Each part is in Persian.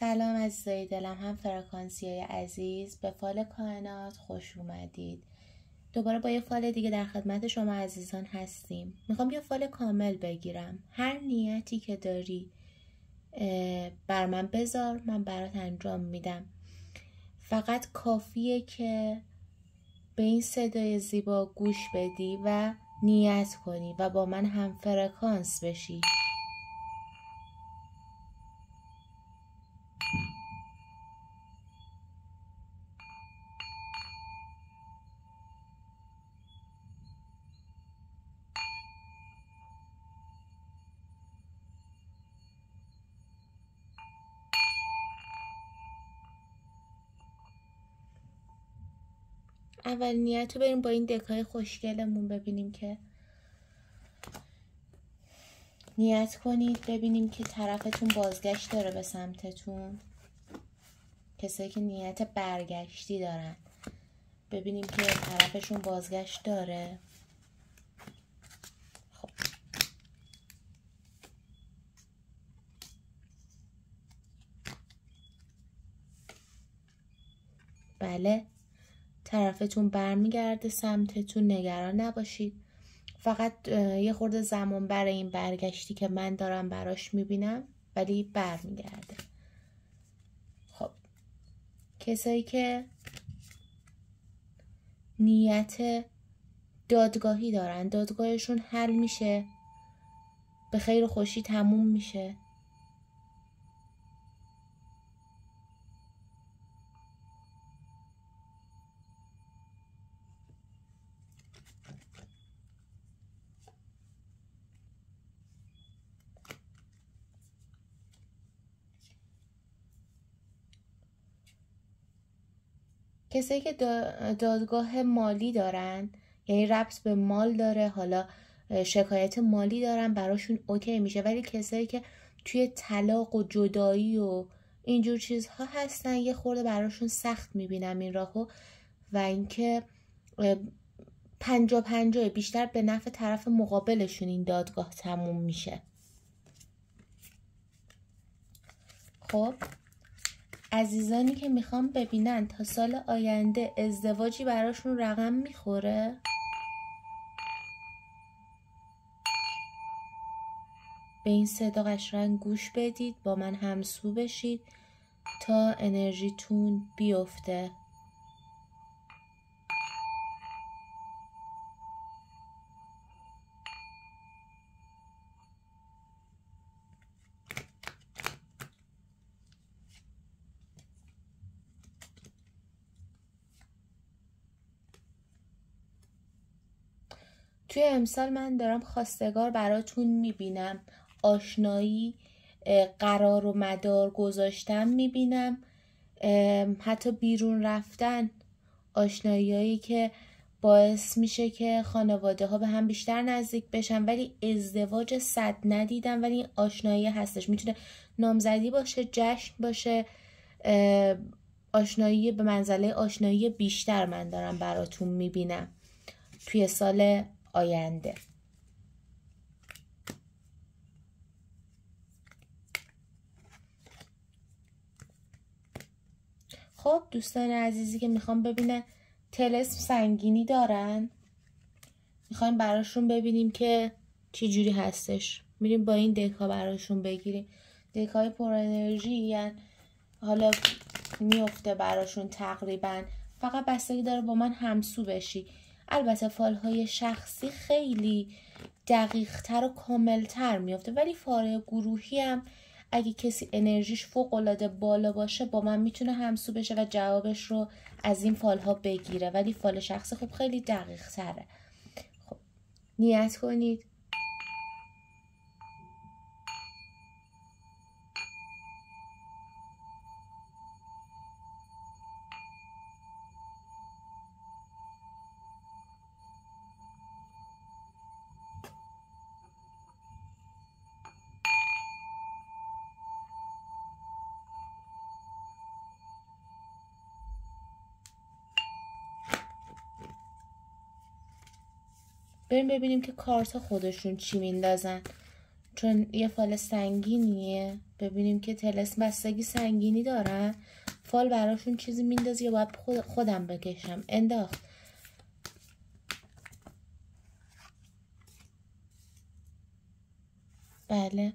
سلام عزیزای دلم، هم فرکانسیای عزیز، به فال کائنات خوش اومدید. دوباره با یه فال دیگه در خدمت شما عزیزان هستیم. میخوام یه فال کامل بگیرم. هر نیتی که داری بر من بذار، من برات انجام میدم. فقط کافیه که به این صدای زیبا گوش بدی و نیت کنی و با من هم فرکانس بشی. اول نیت رو بریم با این دکای خوشگلمون ببینیم که نیت کنید، ببینیم که طرفتون بازگشت داره به سمتتون. کسایی که نیت برگشتی دارن ببینیم که طرفشون بازگشت داره. خب بله، طرفتون برمیگرده سمتتون، نگران نباشید. فقط یه خورده زمان برای این برگشتی که من دارم براش میبینم، ولی برمیگرده. خب کسایی که نیت دادگاهی دارن، دادگاهشون حل میشه، به خیر و خوشی تموم میشه. کسایی که دادگاه مالی دارن، یعنی ربط به مال داره، حالا شکایت مالی دارن، براشون اوکی میشه. ولی کسایی که توی طلاق و جدایی و اینجور چیزها هستن، یه خورده براشون سخت میبینم این راهو. و اینکه 50-50 بیشتر به نفع طرف مقابلشون این دادگاه تموم میشه. خب عزیزانی که میخوام ببینن تا سال آینده ازدواجی براشون رقم میخوره، به این صدا قشنگ گوش بدید، با من همسو بشید تا انرژیتون بیفته. توی امسال من دارم خواستگار براتون میبینم، آشنایی، قرار و مدار گذاشتن میبینم، حتی بیرون رفتن، آشناییایی که باعث میشه که خانواده ها به هم بیشتر نزدیک بشن. ولی ازدواج صد ندیدم، ولی آشنایی هستش. میتونه نامزدی باشه، جشن باشه، آشنایی به منزله آشنایی بیشتر من دارم براتون میبینم توی سال آینده. خب دوستان عزیزی که میخوام ببینن طلسم سنگینی دارن، میخوایم براشون ببینیم که چی جوری هستش، میریم با این دکا براشون بگیریم. دکای پر انرژی، یعنی حالا میفته براشون تقریبا، فقط بستگی داره با من همسو بشی. البته فالهای شخصی خیلی دقیق تر و کامل تر میفته، ولی فال گروهی هم اگه کسی انرژیش فوق‌العاده بالا باشه با من میتونه همسو بشه و جوابش رو از این فالها بگیره. ولی فال شخصی خب خیلی دقیق تره. خب نیت کنید. بریم ببینیم که کارت خودشون چی میندازن، چون یه فال سنگینیه. ببینیم که طلسم بستگی سنگینی دارن. فال براشون چیزی میندازی یا باید خودم بکشم؟ انداخت. بله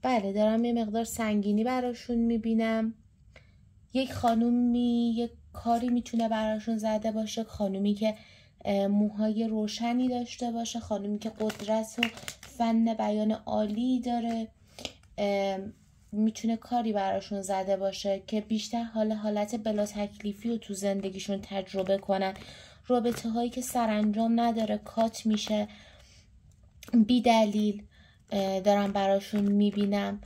بله دارم یه مقدار سنگینی براشون میبینم. یک خانومی یک کاری میتونه براشون زده باشه، خانومی که موهای روشنی داشته باشه، خانومی که قدرت و فن بیان عالی داره، میتونه کاری براشون زده باشه که بیشتر حالت بلا تکلیفی رو تو زندگیشون تجربه کنن. رابطه هایی که سرانجام نداره، کات میشه بی دلیل دارم براشون میبینم.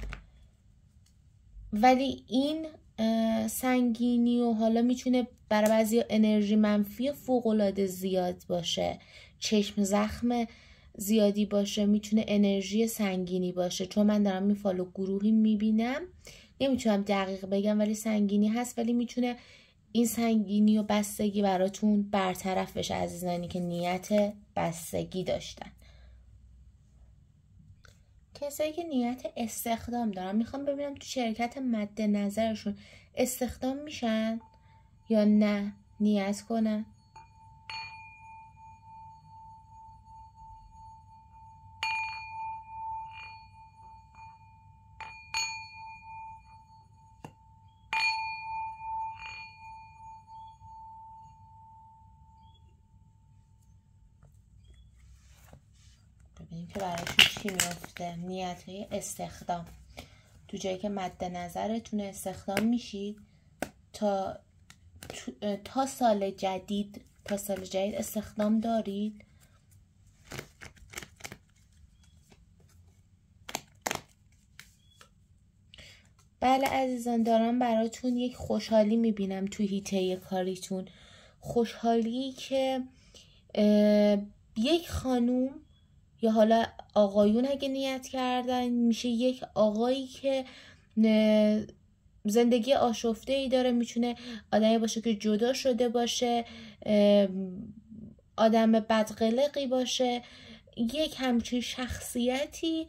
ولی این سنگینی و حالا میتونه برای بعضی انرژی منفی فوق‌العاده زیاد باشه، چشم زخم زیادی باشه، میتونه انرژی سنگینی باشه. چون من دارم این فالو گروهی میبینم، نمیتونم دقیق بگم ولی سنگینی هست. ولی میتونه این سنگینی و بستگی براتون برطرف بشه عزیزانی که نیت بستگی داشتن. کسایی که نیت استخدام دارن، میخوام ببینم تو شرکت مد نظرشون استخدام میشن یا نه نیت کنن. ببینیم که براشون چی میفته. نیت های استخدام تو جایی که مد نظرتون استخدام میشید تا سال جدید استخدام دارید. بله عزیزان، دارم براتون یک خوشحالی میبینم تو هیته کاریتون. خوشحالی که یک خانوم یا حالا آقایون اگه نیت کردن، میشه یک آقایی که زندگی آشفته ای داره. میتونه آدمی باشه که جدا شده باشه، آدم بدقلقی باشه، یک همچین شخصیتی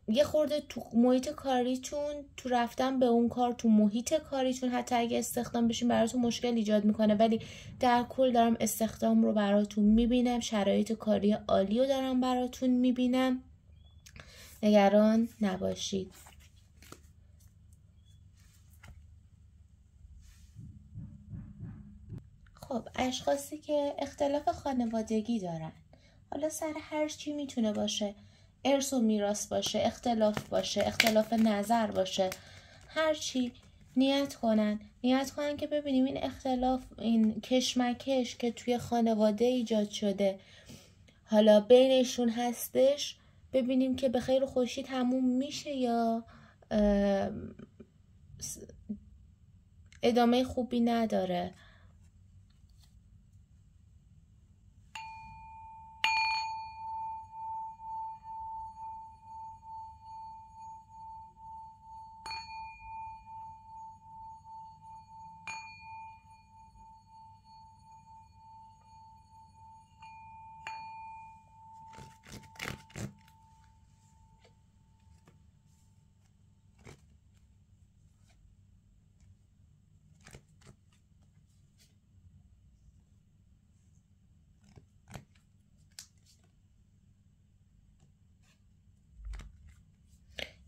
یه خورده تو محیط کاریتون، تو رفتن به اون کار، تو محیط کاریتون حتی اگه استخدام بشین براتون مشکل ایجاد میکنه. ولی در کل دارم استخدام رو براتون میبینم، شرایط کاری عالی رو دارم براتون میبینم. نگران نباشید. خب اشخاصی که اختلاف خانوادگی دارن، حالا سر هر چی میتونه باشه، ارث و میراث باشه، اختلاف باشه، اختلاف نظر باشه، هر چی، نیت کنن که ببینیم این اختلاف، این کشمکش که توی خانواده ایجاد شده حالا بینشون هستش، ببینیم که به خیر و خوشی تموم میشه یا ادامه خوبی نداره.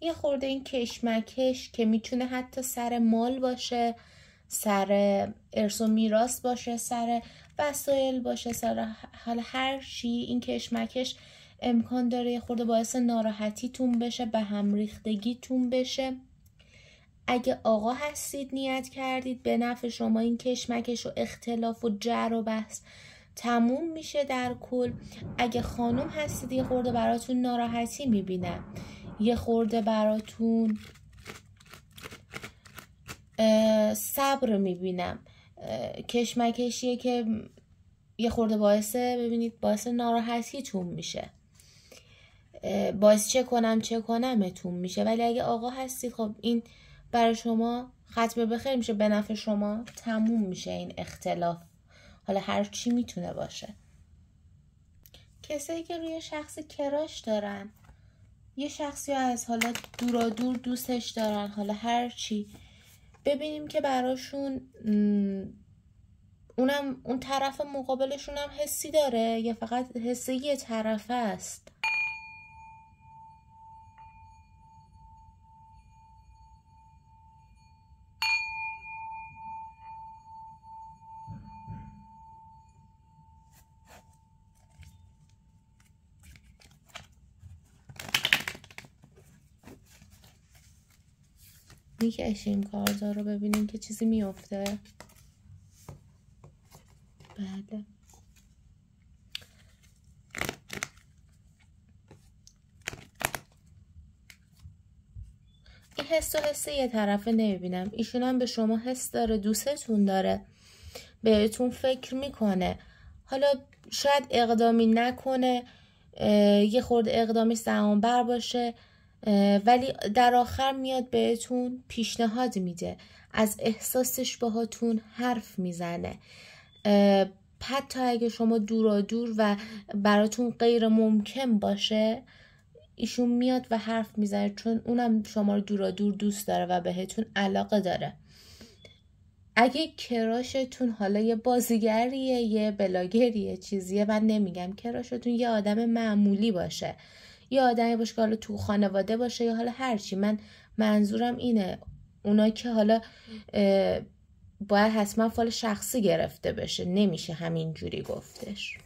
یه خورده این کشمکش که میتونه حتی سر مال باشه، سر ارث و میراث باشه، سر وسایل باشه، سر حال هر چی، این کشمکش امکان داره یه خورده باعث ناراحتیتون بشه، به هم ریختگیتون بشه. اگه آقا هستید نیت کردید به نفع شما این کشمکش و اختلاف و جر و بحث تموم میشه در کل. اگه خانم هستید یه خورده براتون ناراحتی میبینم، یه خورده براتون صبر میبینم. کشمکشیه که یه خورده باعث ناراحتیتون میشه، باعث چه کنمتون میشه. ولی اگه آقا هستید خب این برای شما ختم به خیر میشه، به نفع شما تموم میشه این اختلاف. حالا هر چی میتونه باشه. کسایی که روی شخصی کراش دارن، یه شخصی از حالا دورا دور دوستش دارن، حالا هر چی، ببینیم که براشون اون طرف مقابلشون هم حسی داره یا فقط حسی یه طرفه است. میکشیم کارتا رو ببینیم که چیزی میفته. بله. این حس و حس یه طرفه نمیبینم. ایشون هم به شما حس داره، دوستتون داره، بهتون فکر میکنه. حالا شاید اقدامی نکنه، یه خورده اقدامی زمانبر باشه، ولی در آخر میاد بهتون پیشنهاد میده، از احساسش باهاتون حرف میزنه. حتی اگه شما دورا دور و براتون غیر ممکن باشه، ایشون میاد و حرف میزنه، چون اونم شما رو دورا دور دوست داره و بهتون علاقه داره. اگه کراشتون حالا یه بازیگریه، یه بلاگریه، چیزیه، من نمیگم کراشتون یه آدم معمولی باشه، یه آدمی باشه که حالا تو خانواده باشه یا حالا هرچی، من منظورم اینه اونا که حالا باید حتما فال شخصی گرفته بشه، نمیشه همین جوری گفتش.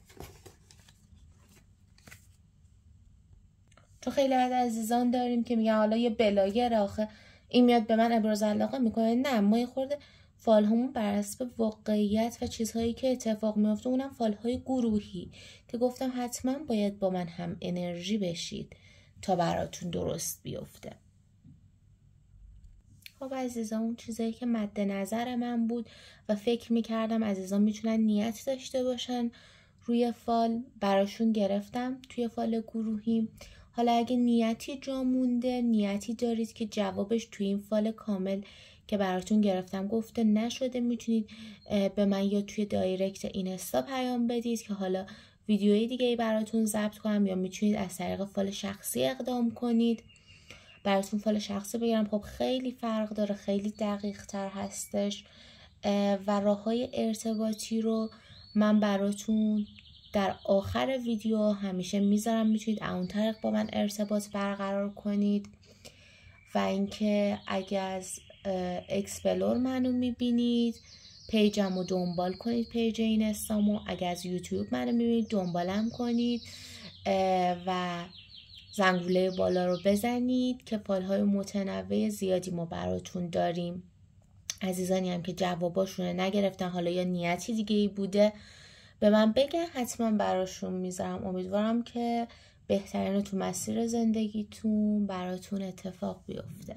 تو خیلی از عزیزان داریم که میگن حالا یه بلاگر، آخه این میاد به من ابراز علاقه میکنه. نه، ما یه خورده فال همون بر اساس واقعیت و چیزهایی که اتفاق میفته، اونم فال های گروهی که گفتم حتما باید با من هم انرژی بشید تا براتون درست بیفته. خب عزیزان، اون چیزایی که مد نظر من بود و فکر میکردم عزیزان میتونن نیت داشته باشن روی فال، براشون گرفتم توی فال گروهی. حالا اگه نیتی جا مونده، نیتی دارید که جوابش توی این فال کامل که براتون گرفتم گفته نشده، میتونید به من یا توی دایرکت اینستا پیام بدید که حالا ویدیوی دیگه براتون ضبط کنم، یا میتونید از طریق فال شخصی اقدام کنید براتون فال شخصی بگیرم. خب خیلی فرق داره، خیلی دقیق تر هستش و راه‌های ارتباطی رو من براتون در آخر ویدیو همیشه میذارم، میتونید اون طریق با من ارتباط برقرار کنید. و اینکه اگه از اکسپلور منو میبینید، پیجمو دنبال کنید، پیج اینستامو. اگه از یوتیوب منو میبینید دنبالم کنید و زنگوله بالا رو بزنید که فالهای متنوع زیادی ما براتون داریم. عزیزانی هم که جواباشون نگرفتن حالا یا نیتی دیگه ای بوده به من بگن، حتما براشون میذارم. امیدوارم که بهترین رو تو مسیر زندگیتون براتون اتفاق بیفته.